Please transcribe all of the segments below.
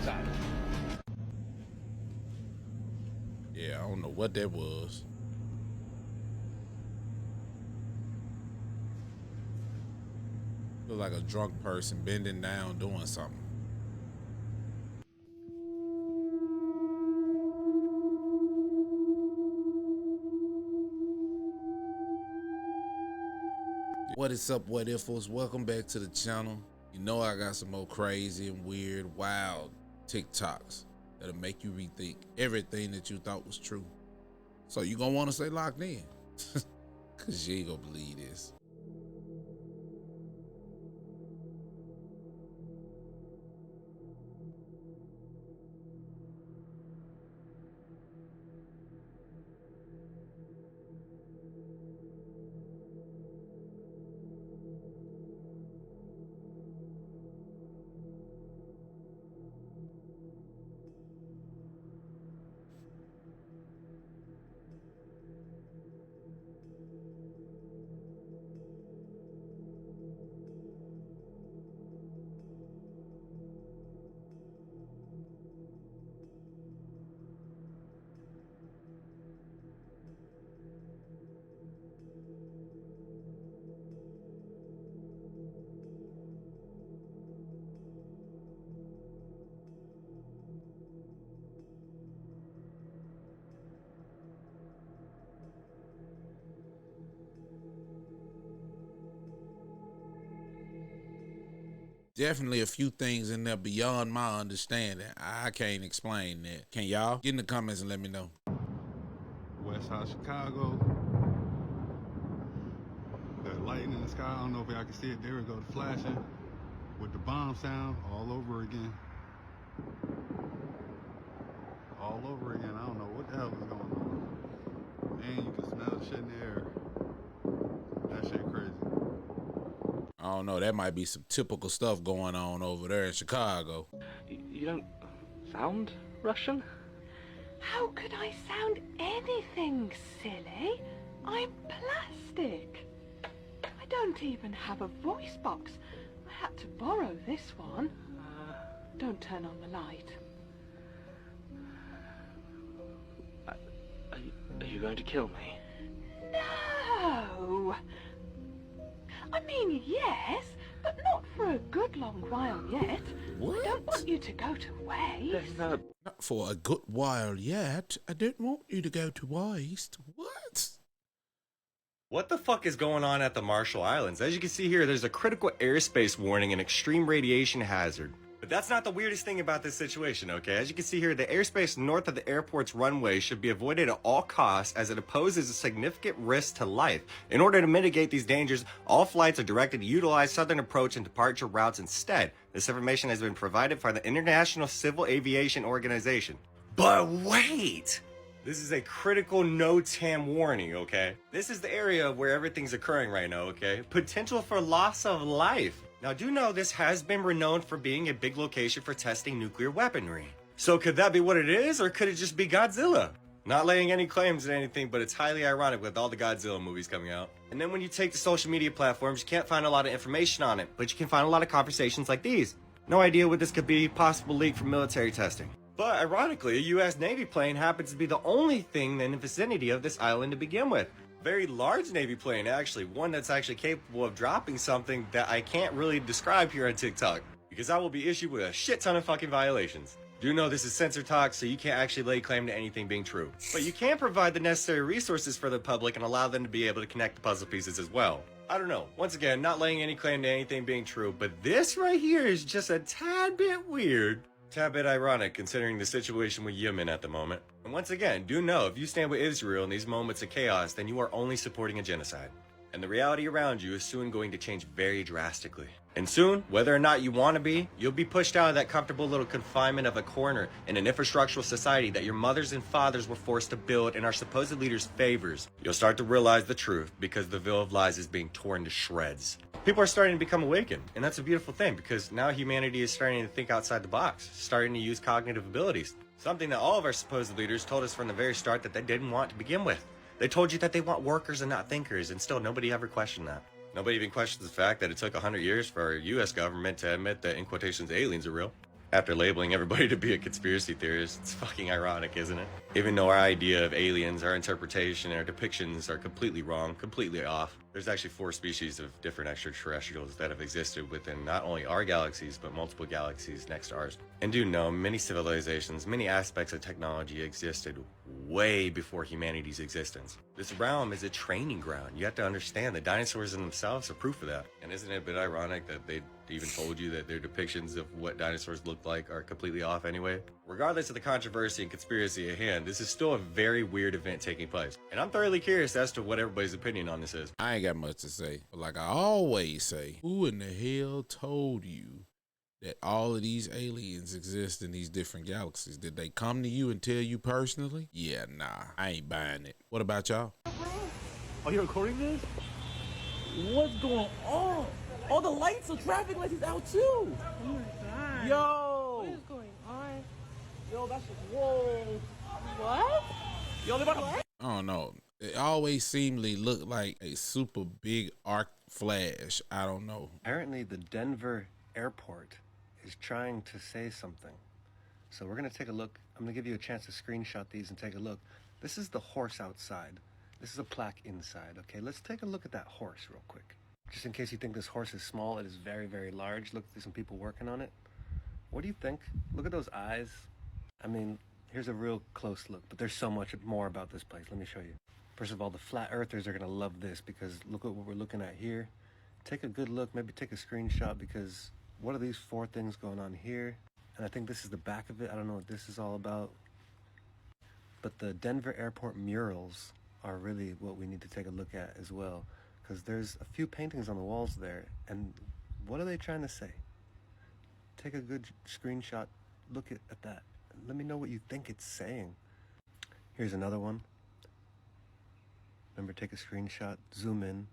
TikTok. Yeah, I don't know what that was. Look like a drunk person bending down doing something. What is up, what ifs? Welcome back to the channel. You know I got some more crazy and weird, wild TikToks that'll make you rethink everything that you thought was true. So you gonna wanna stay locked in, cause you ain't gonna believe this. Definitely a few things in there beyond my understanding. I can't explain that. Can y'all? Get in the comments and let me know. West side of Chicago. The lighting in the sky, I don't know if y'all can see it. There we go, flashing with the bomb sound all over again. All over again. I don't know what the hell is going on. And you can smell the shit in the air. That shit crazy. I don't know, that might be some typical stuff going on over there in Chicago. You don't sound Russian? How could I sound anything, silly? I'm plastic. I don't even have a voice box. I had to borrow this one. Don't turn on the light. Are you going to kill me? No! I mean, yes, but not for a good long while yet. What? I don't want you to go to waste. There's no... Not for a good while yet. I don't want you to go to waste. What? What the fuck is going on at the Marshall Islands? As you can see here, there's a critical airspace warning and extreme radiation hazard. But that's not the weirdest thing about this situation, okay? As you can see here, the airspace north of the airport's runway should be avoided at all costs as it poses a significant risk to life. In order to mitigate these dangers, all flights are directed to utilize southern approach and departure routes instead. This information has been provided by the International Civil Aviation Organization. But wait! This is a critical NOTAM warning, okay? This is the area where everything's occurring right now, okay? Potential for loss of life. Now, do know this has been renowned for being a big location for testing nuclear weaponry. So could that be what it is, or could it just be Godzilla? Not laying any claims to anything, but it's highly ironic with all the Godzilla movies coming out. And then when you take to social media platforms, you can't find a lot of information on it, but you can find a lot of conversations like these. No idea what this could be, possible leak from military testing. But ironically, a US Navy plane happens to be the only thing in the vicinity of this island to begin with. Very large Navy plane, actually. One that's actually capable of dropping something that I can't really describe here on TikTok, because I will be issued with a shit ton of fucking violations. Do know this is censor talk, so you can't actually lay claim to anything being true. But you can provide the necessary resources for the public and allow them to be able to connect the puzzle pieces as well. I don't know. Once again, not laying any claim to anything being true, but this right here is just a tad bit weird. Tad bit ironic considering the situation with Yemen at the moment. And once again, do know if you stand with Israel in these moments of chaos, then you are only supporting a genocide. And the reality around you is soon going to change very drastically. And soon, whether or not you want to be, you'll be pushed out of that comfortable little confinement of a corner in an infrastructural society that your mothers and fathers were forced to build in our supposed leaders' favors. You'll start to realize the truth because the veil of lies is being torn to shreds. People are starting to become awakened, and that's a beautiful thing because now humanity is starting to think outside the box, starting to use cognitive abilities. Something that all of our supposed leaders told us from the very start that they didn't want to begin with. They told you that they want workers and not thinkers, and still nobody ever questioned that. Nobody even questions the fact that it took 100 years for our US government to admit that, in quotations, aliens are real. After labeling everybody to be a conspiracy theorist, it's fucking ironic, isn't it? Even though our idea of aliens, our interpretation, our depictions are completely wrong, completely off, there's actually 4 species of different extraterrestrials that have existed within not only our galaxies, but multiple galaxies next to ours. And do know, many civilizations, many aspects of technology existed way before humanity's existence. This realm is a training ground. You have to understand the dinosaurs in themselves are proof of that. And isn't it a bit ironic that they even told you that their depictions of what dinosaurs look like are completely off anyway? Regardless of the controversy and conspiracy at hand, this is still a very weird event taking place. And I'm thoroughly curious as to what everybody's opinion on this is. I ain't got much to say, but like I always say, who in the hell told you that all of these aliens exist in these different galaxies? Did they come to you and tell you personally? Yeah, nah, I ain't buying it. What about y'all? Are you recording this? What's going on? Oh, the lights, the traffic lights is out too. Oh my god. Yo. What is going on? Yo, that's just, whoa. What? Yo, they about to... I don't know. It always seemingly looked like a super big arc flash. I don't know. Apparently the Denver airport is trying to say something. So we're gonna take a look. I'm gonna give you a chance to screenshot these and take a look. This is the horse outside. This is a plaque inside, okay? Let's take a look at that horse real quick. Just in case you think this horse is small, it is very, very large. Look, there's some people working on it. What do you think? Look at those eyes. I mean, here's a real close look, but there's so much more about this place. Let me show you. First of all, the flat earthers are gonna love this because look at what we're looking at here. Take a good look, maybe take a screenshot because what are these 4 things going on here? And I think this is the back of it. I don't know what this is all about. But the Denver airport murals are really what we need to take a look at as well. Because there's a few paintings on the walls there. And what are they trying to say? Take a good screenshot, look at that. Let me know what you think it's saying. Here's another one. Remember, take a screenshot, zoom in.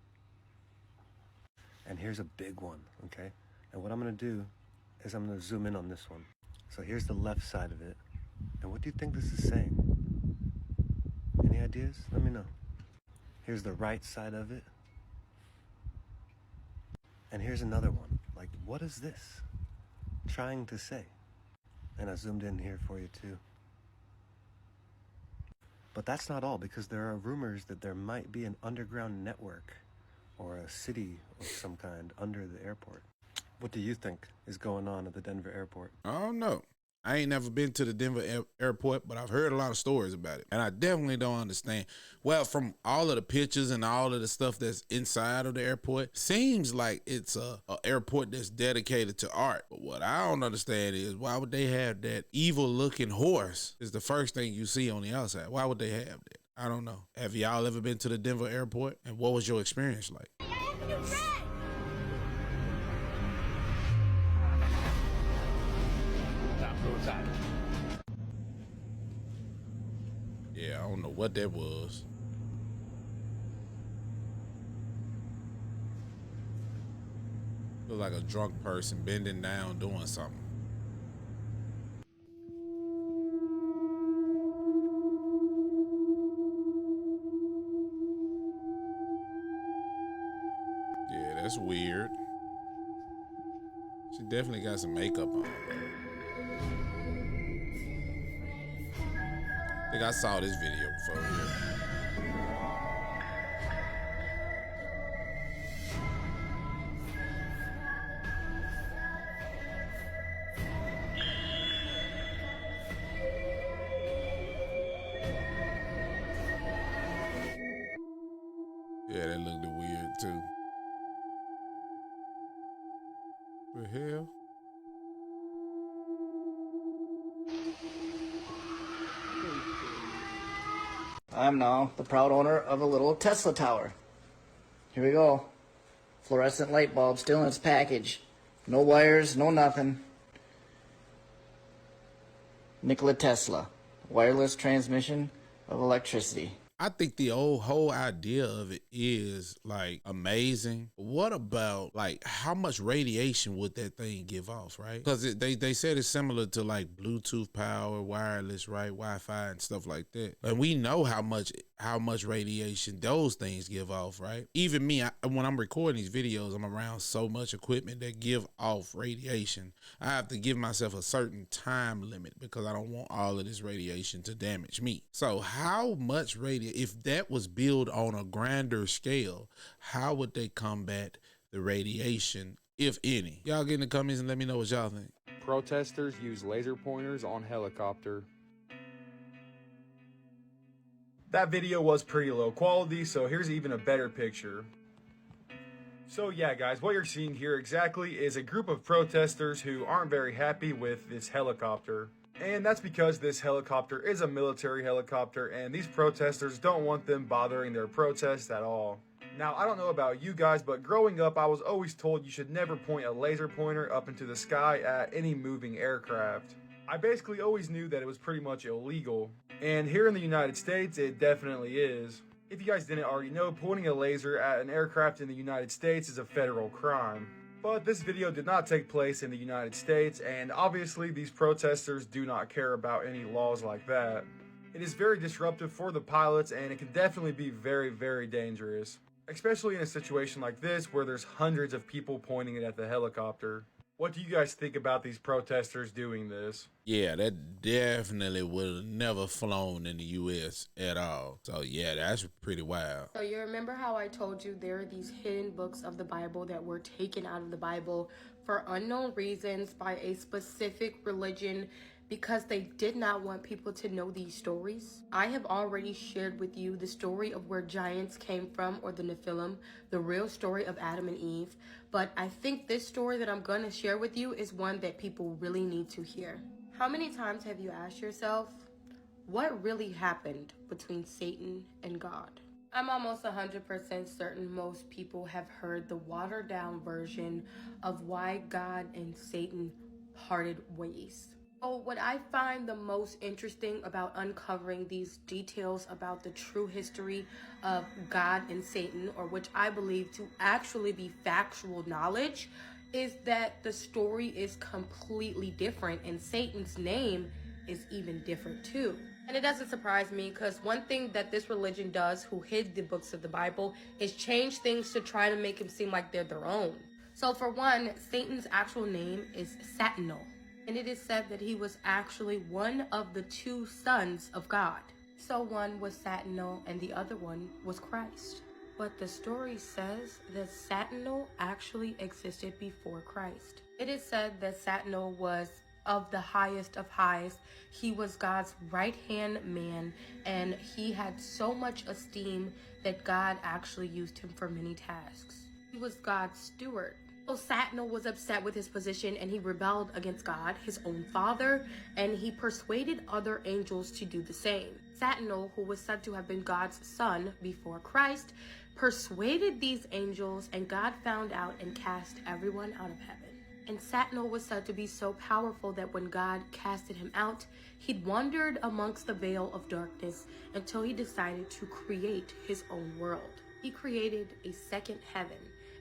And here's a big one, okay? And what I'm gonna do is I'm gonna zoom in on this one. So here's the left side of it. And what do you think this is saying? Any ideas? Let me know. Here's the right side of it. And here's another one. Like, what is this trying to say? And I zoomed in here for you too. But that's not all, because there are rumors that there might be an underground network or a city of some kind under the airport. What do you think is going on at the Denver airport? I don't know. I ain't never been to the Denver airport, but I've heard a lot of stories about it. And I definitely don't understand. Well, from all of the pictures and all of the stuff that's inside of the airport, seems like it's a airport that's dedicated to art. But what I don't understand is why would they have that evil looking horse is the first thing you see on the outside. Why would they have that? I don't know. Have y'all ever been to the Denver airport? And what was your experience like? Yeah, I don't know what that was. Look like a drunk person bending down doing something. Yeah, that's weird. She definitely got some makeup on. I think I saw this video before here. Yeah, that looked weird too. The hell? I'm now the proud owner of a little Tesla tower. Here we go. Fluorescent light bulb still in its package. No wires, no nothing. Nikola Tesla. Wireless transmission of electricity. I think the whole idea of it is like amazing. What about like how much radiation would that thing give off, right? Because they said it's similar to like Bluetooth power, wireless, right, Wi-Fi and stuff like that. And we know how much radiation those things give off, right? Even me, when I'm recording these videos, I'm around so much equipment that give off radiation. I have to give myself a certain time limit because I don't want all of this radiation to damage me. So how much radiation, if that was built on a grander scale, how would they combat the radiation, if any? Y'all get in the comments and let me know what y'all think. Protesters use laser pointers on helicopter. That video was pretty low quality, so here's even a better picture. So yeah guys, what you're seeing here exactly is a group of protesters who aren't very happy with this helicopter. And that's because this helicopter is a military helicopter and these protesters don't want them bothering their protest at all. Now, I don't know about you guys, but growing up, I was always told you should never point a laser pointer up into the sky at any moving aircraft. I basically always knew that it was pretty much illegal. And here in the United States, it definitely is. If you guys didn't already know, pointing a laser at an aircraft in the United States is a federal crime. But this video did not take place in the United States, and obviously these protesters do not care about any laws like that. It is very disruptive for the pilots, and it can definitely be very, very dangerous. Especially in a situation like this where there's hundreds of people pointing it at the helicopter. What do you guys think about these protesters doing this? Yeah, that definitely would have never flown in the U.S. at all. So yeah, that's pretty wild. So you remember how I told you there are these hidden books of the Bible that were taken out of the Bible for unknown reasons by a specific religion because they did not want people to know these stories? I have already shared with you the story of where giants came from, or the Nephilim, the real story of Adam and Eve. But I think this story that I'm going to share with you is one that people really need to hear. How many times have you asked yourself, what really happened between Satan and God? I'm almost 100% certain most people have heard the watered down version of why God and Satan parted ways. So what I find the most interesting about uncovering these details about the true history of God and Satan, or which I believe to actually be factual knowledge, is that the story is completely different and Satan's name is even different too. And it doesn't surprise me because one thing that this religion does, who hid the books of the Bible, is change things to try to make them seem like they're their own. So for one, Satan's actual name is Satan. And it is said that he was actually one of the two sons of God. So one was Satano and the other one was Christ. But the story says that Satano actually existed before Christ. It is said that Satano was of the highest of highs. He was God's right-hand man, and he had so much esteem that God actually used him for many tasks. He was God's steward. So Satano was upset with his position and he rebelled against God, his own father, and he persuaded other angels to do the same. Satano, who was said to have been God's son before Christ, persuaded these angels, and God found out and cast everyone out of heaven. And Satano was said to be so powerful that when God casted him out, he'd wandered amongst the veil of darkness until he decided to create his own world. He created a second heaven,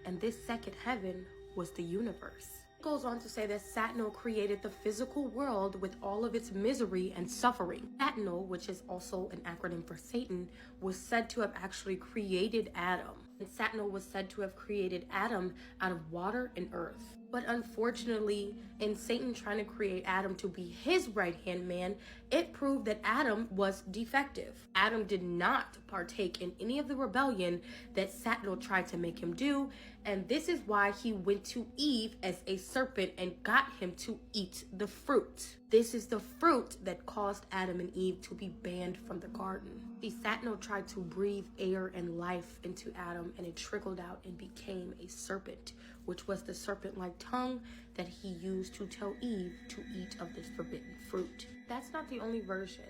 and this second heaven was the universe. It goes on to say that Satano created the physical world with all of its misery and suffering. Satano, which is also an acronym for Satan, was said to have actually created Adam. And Satano was said to have created Adam out of water and earth. But unfortunately, in Satan trying to create Adam to be his right-hand man, it proved that Adam was defective. Adam did not partake in any of the rebellion that Satano tried to make him do, and this is why he went to Eve as a serpent and got him to eat the fruit. This is the fruit that caused Adam and Eve to be banned from the garden. See, Satano tried to breathe air and life into Adam, and it trickled out and became a serpent, which was the serpent-like tongue that he used to tell Eve to eat of this forbidden fruit. That's not the only version.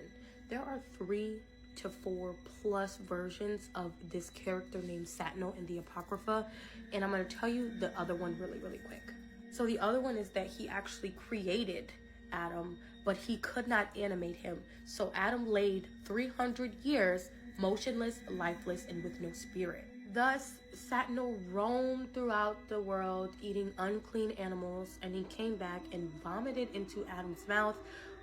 There are 3 to 4 plus versions of this character named Satano in the Apocrypha, and I'm going to tell you the other one really, really quick. So the other one is that he actually created Adam, but he could not animate him. So Adam laid 300 years motionless, lifeless, and with no spirit. Thus, Satan roamed throughout the world, eating unclean animals, and he came back and vomited into Adam's mouth,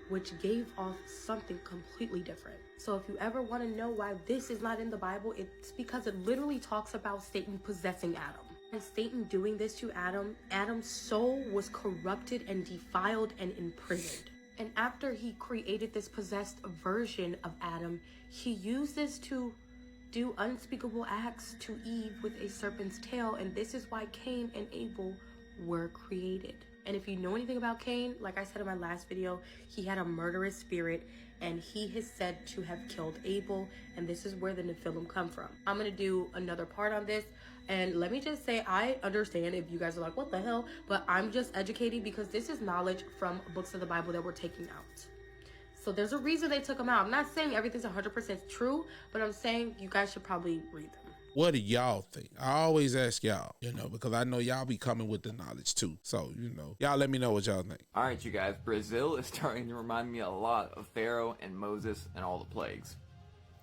which gave off something completely different. So if you ever want to know why this is not in the Bible, it's because it literally talks about Satan possessing Adam. And Satan doing this to Adam, Adam's soul was corrupted and defiled and imprisoned. And after he created this possessed version of Adam, he used this to do unspeakable acts to Eve with a serpent's tail, and this is why Cain and Abel were created. And if you know anything about Cain, like I said in my last video, he had a murderous spirit, and he is said to have killed Abel, and this is where the Nephilim come from. I'm gonna do another part on this, and let me just say, I understand if you guys are like, what the hell? But I'm just educating because this is knowledge from books of the Bible that we're taking out. So there's a reason they took them out. I'm not saying everything's 100% true, but I'm saying you guys should probably read them. What do y'all think? I always ask y'all, because I know y'all be coming with the knowledge too. So, y'all let me know what y'all think. All right, you guys, Brazil is starting to remind me a lot of Pharaoh and Moses and all the plagues.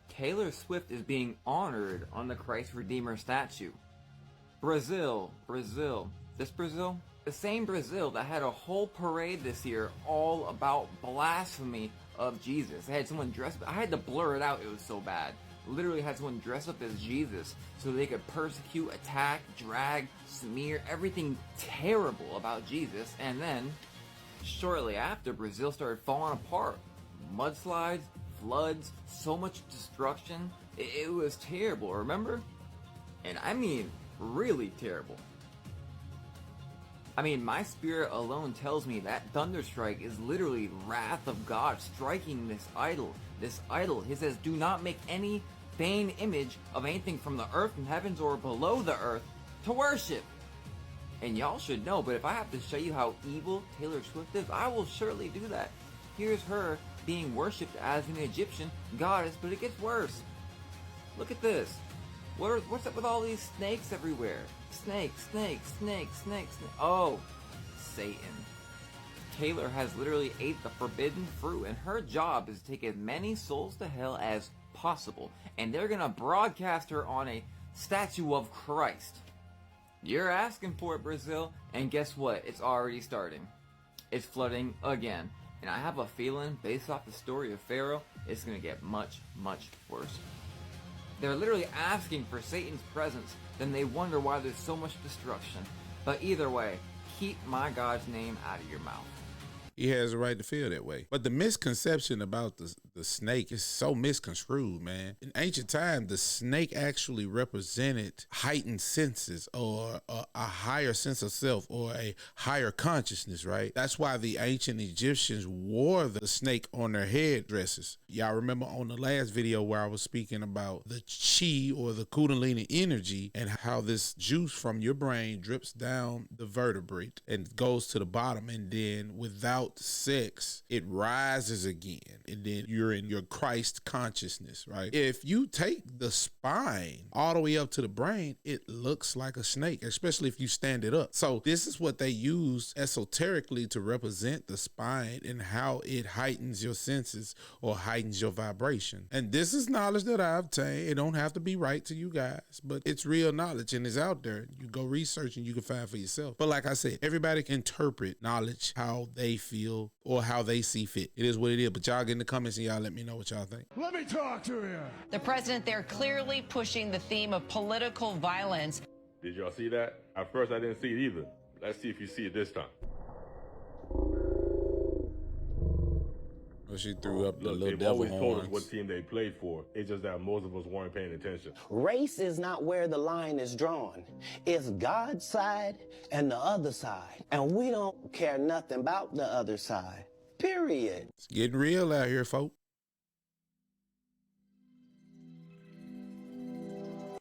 Taylor Swift is being honored on the Christ Redeemer statue. Brazil. This Brazil? The same Brazil that had a whole parade this year all about blasphemy of Jesus. They had someone dressed, I had to blur it out, it was so bad. Literally had someone dress up as Jesus so they could persecute, attack, drag, smear, everything terrible about Jesus. And then, shortly after, Brazil started falling apart. Mudslides, floods, so much destruction. It was terrible, remember? And I mean, really terrible. I mean, my spirit alone tells me that thunderstrike is literally wrath of God striking this idol. This idol, he says, do not make any vain image of anything from the earth and heavens or below the earth to worship. And y'all should know, but if I have to show you how evil Taylor Swift is, I will surely do that. Here's her being worshipped as an Egyptian goddess, but it gets worse. Look at this. What's up with all these snakes everywhere? Snakes. Oh, Satan. Taylor has literally ate the forbidden fruit, and her job is to take as many souls to hell as possible. And they're gonna broadcast her on a statue of Christ. You're asking for it, Brazil, and guess what? It's already starting. It's flooding again. And I have a feeling, based off the story of Pharaoh, it's gonna get much, much worse. They're literally asking for Satan's presence, then they wonder why there's so much destruction. But either way, keep my God's name out of your mouth. He has a right to feel that way. But the misconception about the snake is so misconstrued, man. In ancient times, the snake actually represented heightened senses or a higher sense of self or a higher consciousness, right? That's why the ancient Egyptians wore the snake on their head dresses. Y'all remember on the last video where I was speaking about the chi or the kundalini energy and how this juice from your brain drips down the vertebrae and goes to the bottom, and then without sex, it rises again, and then you're in your Christ consciousness, right? If you take the spine all the way up to the brain, it looks like a snake, especially if you stand it up. So this is what they use esoterically to represent the spine and how it heightens your senses or heightens your vibration. And this is knowledge that I obtained. It don't have to be right to you guys, but it's real knowledge and it's out there. You go research and you can find for yourself. But like I said, everybody can interpret knowledge how they feel or how they see fit. It is what it is. But y'all get in the comments and y'all let me know what y'all think. Let me talk to you. The president there clearly pushing the theme of political violence. Did y'all see that? At first I didn't see it either. Let's see if you see it this time. Well, she threw up the little They've devil always told us horns. what team they played for. It's just that most of us weren't paying attention. Race is not where the line is drawn. It's God's side and the other side. And we don't care nothing about the other side. Period. It's getting real out here, folks.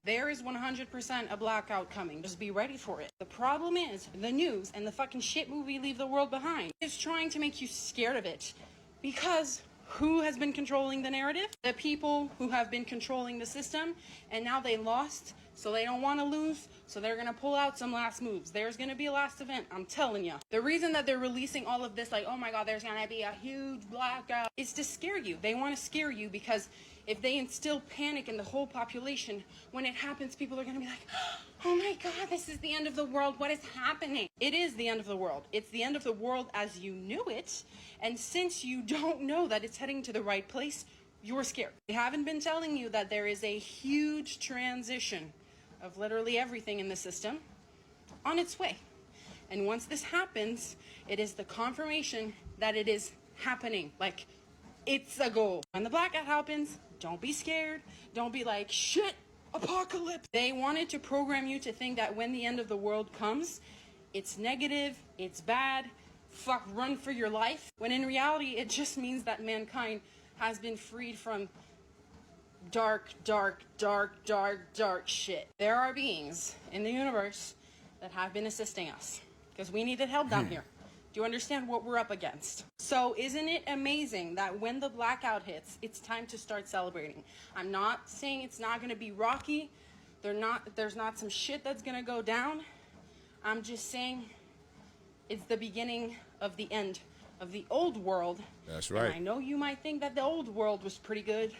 There is 100% a blackout coming. Just be ready for it. The problem is the news and the fucking shit movie Leave the World Behind is trying to make you scared of it. Because who has been controlling the narrative? The people who have been controlling the system, and now they lost, so they don't want to lose, So they're gonna pull out some last moves. There's gonna be a last event, I'm telling you. The reason that they're releasing all of this, like, oh my God, there's gonna be a huge blackout, is to scare you. They wanna scare you because if they instill panic in the whole population, when it happens, people are gonna be like, oh my God, this is the end of the world. What is happening? It is the end of the world. It's the end of the world as you knew it. And since you don't know that it's heading to the right place, you're scared. They haven't been telling you that there is a huge transition of literally everything in the system on its way. And once this happens, it is the confirmation that it is happening. Like, it's a goal. When the blackout happens, don't be scared. Don't be like, shit, apocalypse. They wanted to program you to think that when the end of the world comes, it's negative, it's bad, fuck, run for your life. When in reality, it just means that mankind has been freed from dark shit. There are beings in the universe that have been assisting us because we needed help down here. Do you understand what we're up against? So isn't it amazing that when the blackout hits, it's time to start celebrating? I'm not saying it's not gonna be rocky. There's not some shit that's gonna go down. I'm just saying it's the beginning of the end of the old world. That's right. And I know you might think that the old world was pretty good,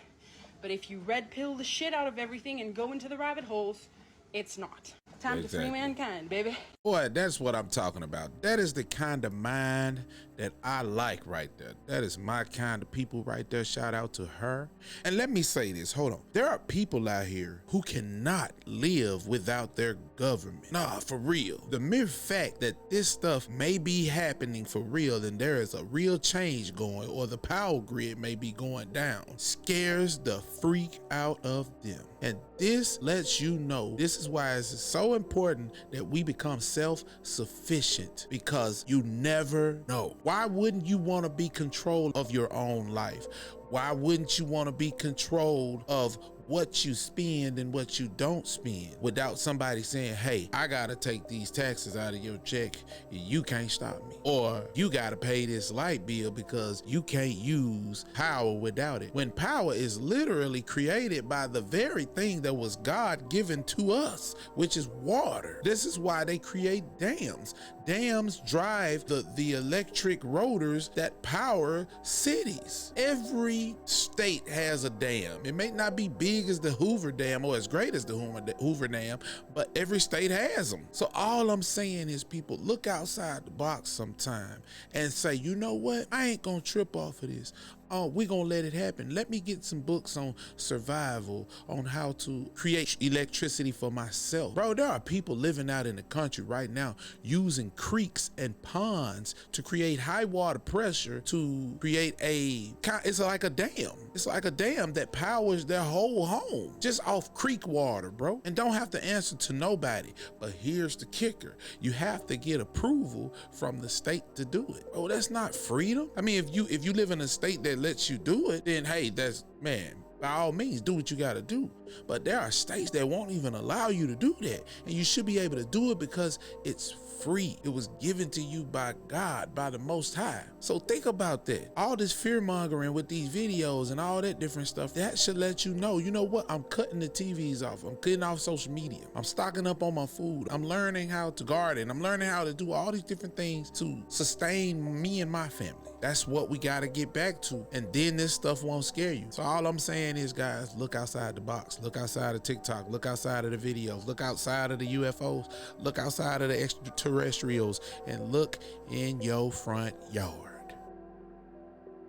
but if you red pill the shit out of everything and go into the rabbit holes, it's not. Time to free mankind, baby. Boy, that's what I'm talking about. That is the kind of mind that I like right there. That is my kind of people right there. Shout out to her. And let me say this, hold on. There are people out here who cannot live without their government. Nah, for real. The mere fact that this stuff may be happening for real and there is a real change going or the power grid may be going down scares the freak out of them. And this lets you know, this is why it's so important that we become self-sufficient, because you never know. Why wouldn't you want to be control of your own life? Why wouldn't you want to be controlled of what you spend and what you don't spend without somebody saying, hey, I gotta take these taxes out of your check and you can't stop me, or you gotta pay this light bill because you can't use power without it, when power is literally created by the very thing that was God given to us, which is water. This is why they create dams. Dams drive the electric rotors that power cities. Every state has a dam. It may not be big as the Hoover Dam or as great as the Hoover Dam, but every state has them. So all I'm saying is, people, look outside the box sometime and say, you know what? I ain't gonna trip off of this. Oh, we're gonna let it happen. Let me get some books on survival, on how to create electricity for myself. Bro, there are people living out in the country right now using creeks and ponds to create high water pressure to create it's like a dam. It's like a dam that powers their whole home just off creek water, bro, and don't have to answer to nobody. But here's the kicker. You have to get approval from the state to do it. Oh, that's not freedom. I mean, if you live in a state that lets you do it, then hey, that's, man, by all means, do what you gotta do. But there are states that won't even allow you to do that, and you should be able to do it because it's free. It was given to you by God, by the Most High. So think about that. All this fear mongering with these videos and all that different stuff, that should let you know, you know what? I'm cutting the TVs off. I'm cutting off social media. I'm stocking up on my food. I'm learning how to garden. I'm learning how to do all these different things to sustain me and my family. That's what we got to get back to. And then this stuff won't scare you. So all I'm saying is, guys, look outside the box. Look outside of TikTok. Look outside of the videos. Look outside of the UFOs. Look outside of the extraterrestrials. And look in your front yard.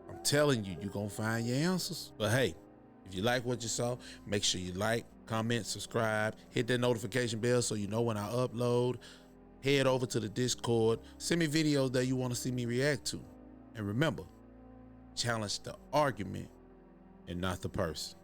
I'm telling you, you're going to find your answers. But hey, if you like what you saw, make sure you like, comment, subscribe, hit that notification bell so you know when I upload. Head over to the Discord. Send me videos that you want to see me react to. And remember, challenge the argument and not the person.